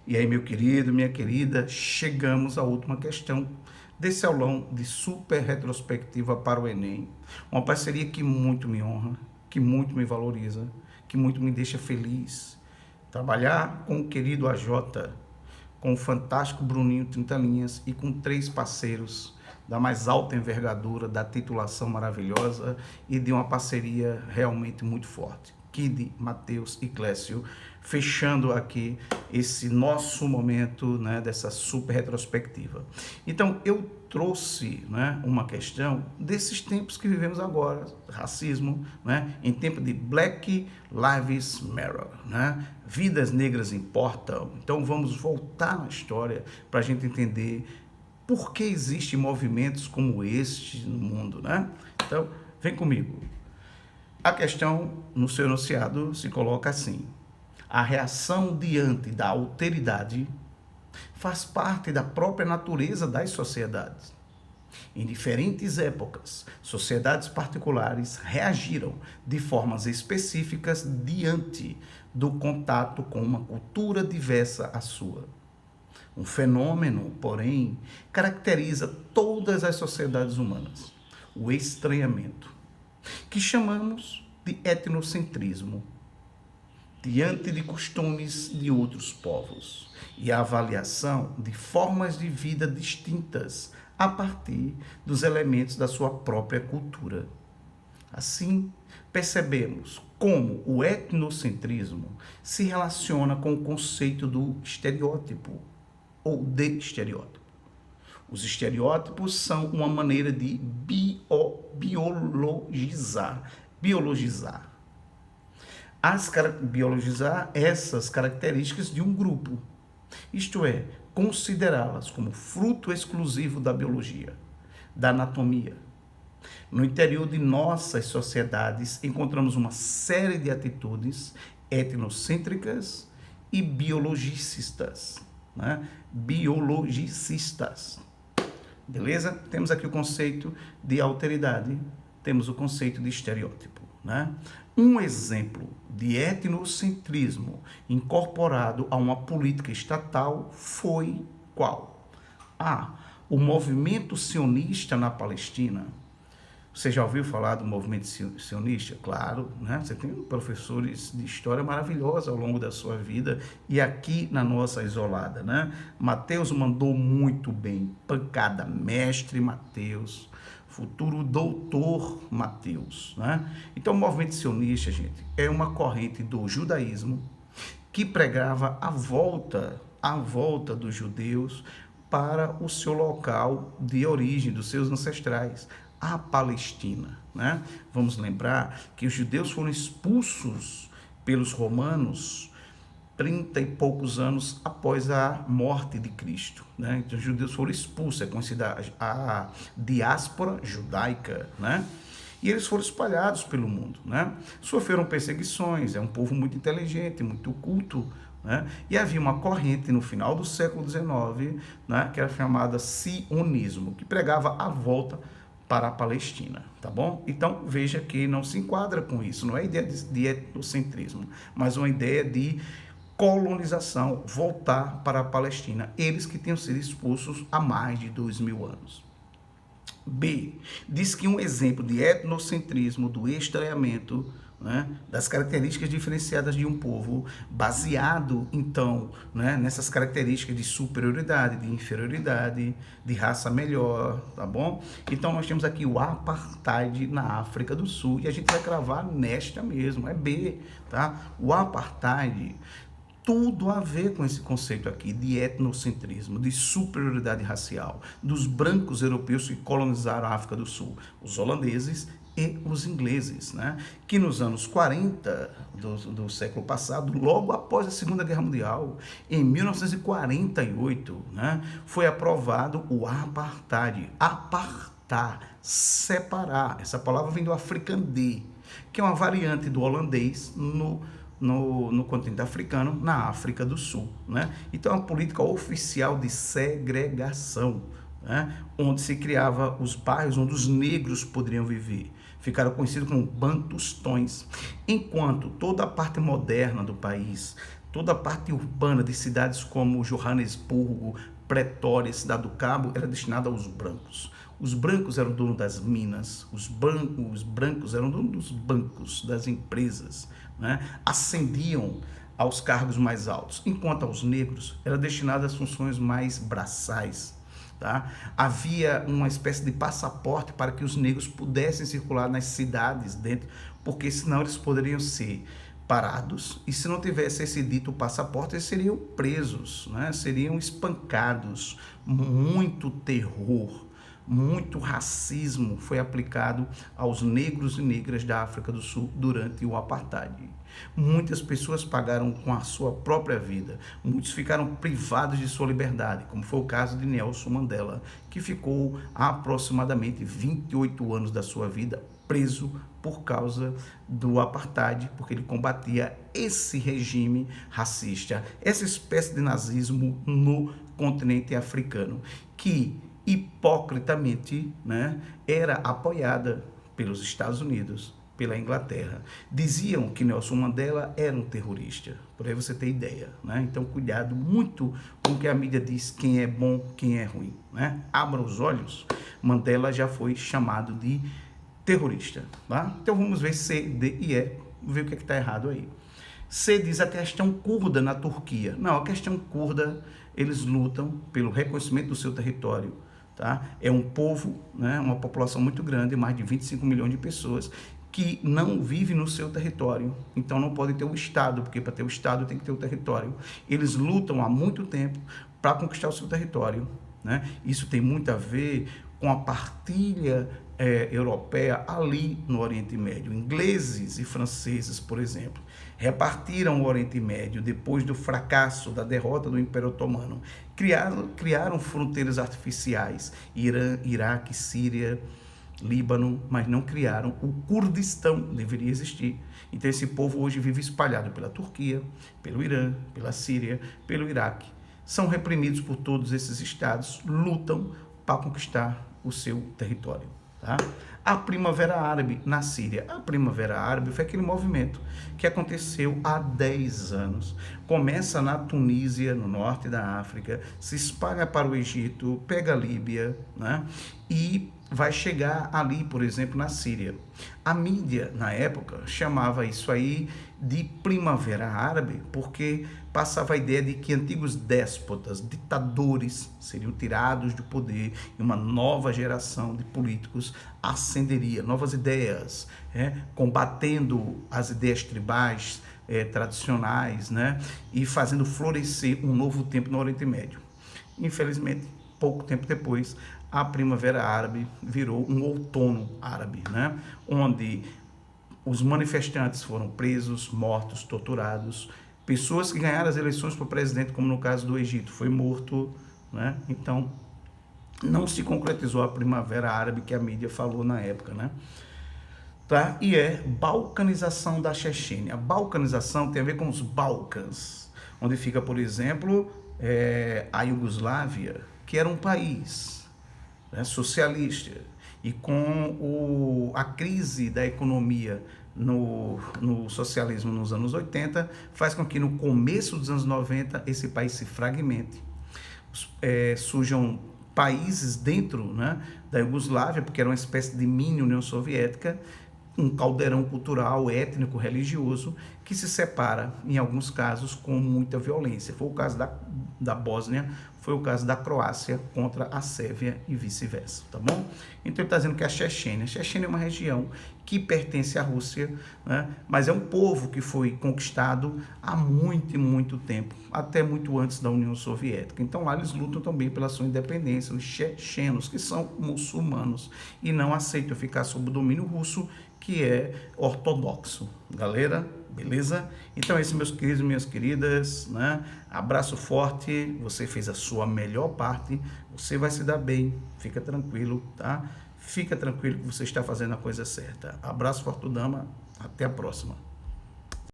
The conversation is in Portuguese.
E aí, meu querido, minha querida, chegamos à última questão desse aulão de super retrospectiva para o Enem. Uma parceria que muito me honra, que muito me valoriza, que muito me deixa feliz. Trabalhar com o querido AJ, com o fantástico Bruninho 30 Linhas e com 3 parceiros da mais alta envergadura, da titulação maravilhosa e de uma parceria realmente muito forte. Kid, Matheus e Clécio, fechando aqui esse nosso momento, né, dessa super retrospectiva. Então, eu trouxe, né, uma questão desses tempos que vivemos agora, racismo, né, em tempo de Black Lives Matter, né, vidas negras importam. Então, vamos voltar na história para a gente entender por que existem movimentos como este no mundo, né? Então, vem comigo. A questão, no seu enunciado, se coloca assim: a reação diante da alteridade faz parte da própria natureza das sociedades. Em diferentes épocas, sociedades particulares reagiram de formas específicas diante do contato com uma cultura diversa à sua. Um fenômeno, porém, caracteriza todas as sociedades humanas: o estranhamento, que chamamos de etnocentrismo, diante de costumes de outros povos, e a avaliação de formas de vida distintas a partir dos elementos da sua própria cultura. Assim, percebemos como o etnocentrismo se relaciona com o conceito do estereótipo ou de estereótipo. Os estereótipos são uma maneira de biologizar essas características de um grupo, isto é, considerá-las como fruto exclusivo da biologia, da anatomia. No interior de nossas sociedades, encontramos uma série de atitudes etnocêntricas e biologicistas, né? Beleza? Temos aqui o conceito de alteridade, temos o conceito de estereótipo, né? Um exemplo de etnocentrismo incorporado a uma política estatal foi qual? O movimento sionista na Palestina. Você já ouviu falar do movimento sionista? Claro, né? Você tem professores de história maravilhosos ao longo da sua vida e aqui na nossa isolada, né? Mateus mandou muito bem, pancada, mestre Mateus, futuro doutor Mateus, né? Então, o movimento sionista, gente, é uma corrente do judaísmo que pregava a volta dos judeus para o seu local de origem, dos seus ancestrais, a Palestina, né? Vamos lembrar que os judeus foram expulsos pelos romanos 30 e poucos anos após a morte de Cristo, né? Então os judeus foram expulsos, é considerada a diáspora judaica, né? E eles foram espalhados pelo mundo, né? Sofreram perseguições, é um povo muito inteligente, muito culto, né? E havia uma corrente no final do século XIX, né, que era chamada sionismo, que pregava a volta para a Palestina, tá bom? Então, veja que não se enquadra com isso, não é ideia de etnocentrismo, mas uma ideia de colonização, voltar para a Palestina, eles que tinham sido expulsos há mais de 2000 anos. B. Diz que um exemplo de etnocentrismo, do estranhamento, né, das características diferenciadas de um povo, baseado, então, né, nessas características de superioridade, de inferioridade, de raça melhor, tá bom? Então, nós temos aqui o apartheid na África do Sul, e a gente vai cravar nesta mesmo, é B, tá? O apartheid, tudo a ver com esse conceito aqui de etnocentrismo, de superioridade racial, dos brancos europeus que colonizaram a África do Sul, os holandeses e os ingleses, né? Que nos anos 40 do século passado, logo após a Segunda Guerra Mundial, em 1948, né, foi aprovado o apartheid. Apartar, separar. Essa palavra vem do africandê, que é uma variante do holandês no continente africano, na África do Sul, né? Então, é uma política oficial de segregação, né, onde se criava os bairros onde os negros poderiam viver. Ficaram conhecidos como bantustões, enquanto toda a parte moderna do país Toda a parte urbana de cidades como Joanesburgo, Pretória, Cidade do Cabo, era destinada aos brancos. Os brancos eram donos das minas, os brancos eram donos dos bancos, das empresas, né? Ascendiam aos cargos mais altos, enquanto aos negros era destinado às funções mais braçais. Tá? Havia uma espécie de passaporte para que os negros pudessem circular nas cidades dentro, porque senão eles poderiam ser parados, e se não tivesse esse dito passaporte, eles seriam presos, né? Seriam espancados. Muito terror, muito racismo foi aplicado aos negros e negras da África do Sul durante o apartheid. Muitas pessoas pagaram com a sua própria vida, muitos ficaram privados de sua liberdade, como foi o caso de Nelson Mandela, que ficou aproximadamente 28 anos da sua vida preso por causa do apartheid, porque ele combatia esse regime racista, essa espécie de nazismo no continente africano, que hipocritamente, né, era apoiada pelos Estados Unidos, pela Inglaterra. Diziam que Nelson Mandela era um terrorista, por aí você tem ideia, né? Então cuidado muito com o que a mídia diz, quem é bom, quem é ruim, né? Abra os olhos, Mandela já foi chamado de terrorista, tá? Então vamos ver C, D e E, ver o que está errado aí. C diz a questão curda na Turquia. Não, a questão curda, eles lutam pelo reconhecimento do seu território. Tá? É um povo, né, uma população muito grande, mais de 25 milhões de pessoas, que não vive no seu território. Então não pode ter o Estado, porque para ter o Estado tem que ter o território. Eles lutam há muito tempo para conquistar o seu território, né? Isso tem muito a ver com a partilha europeia ali no Oriente Médio. Ingleses e franceses, por exemplo, repartiram o Oriente Médio depois do fracasso, da derrota do Império Otomano. Criaram fronteiras artificiais, Irã, Iraque, Síria, Líbano, mas não criaram o Kurdistão, deveria existir. Então esse povo hoje vive espalhado pela Turquia, pelo Irã, pela Síria, pelo Iraque. São reprimidos por todos esses estados, lutam para conquistar o seu território. Tá? A Primavera Árabe na Síria. A Primavera Árabe foi aquele movimento que aconteceu há 10 anos. Começa na Tunísia, no norte da África, se espalha para o Egito, pega a Líbia, né? E vai chegar ali, por exemplo, na Síria. A mídia, na época, chamava isso aí de Primavera Árabe, porque passava a ideia de que antigos déspotas, ditadores, seriam tirados do poder e uma nova geração de políticos ascenderia, novas ideias, combatendo as ideias tribais, tradicionais, né, e fazendo florescer um novo tempo no Oriente Médio. Infelizmente, pouco tempo depois, a Primavera Árabe virou um outono árabe, né, onde os manifestantes foram presos, mortos, torturados. Pessoas que ganharam as eleições para presidente, como no caso do Egito, foi morto, né? Então, não se concretizou a Primavera Árabe que a mídia falou na época, né? Tá? E balcanização da Chechênia. A balcanização tem a ver com os Balcãs, onde fica, por exemplo, a Iugoslávia, que era um país, né, socialista, e com a crise da economia no socialismo nos anos 80, faz com que no começo dos anos 90 esse país se fragmente. Surjam países dentro, né, da Iugoslávia, porque era uma espécie de mini União Soviética, um caldeirão cultural, étnico, religioso, que se separa, em alguns casos, com muita violência. Foi o caso da Bósnia, foi o caso da Croácia contra a Sérvia e vice-versa, tá bom? Então ele está dizendo que a Chechênia é uma região que pertence à Rússia, né? Mas é um povo que foi conquistado há muito e muito tempo, até muito antes da União Soviética. Então lá eles lutam também pela sua independência, os chechenos, que são muçulmanos, e não aceitam ficar sob o domínio russo, que é ortodoxo. Galera, beleza? Então é isso, meus queridos e minhas queridas, né? Abraço forte, você fez a sua melhor parte, você vai se dar bem, fica tranquilo, tá? Fica tranquilo que você está fazendo a coisa certa. Abraço, Fortudama, até a próxima.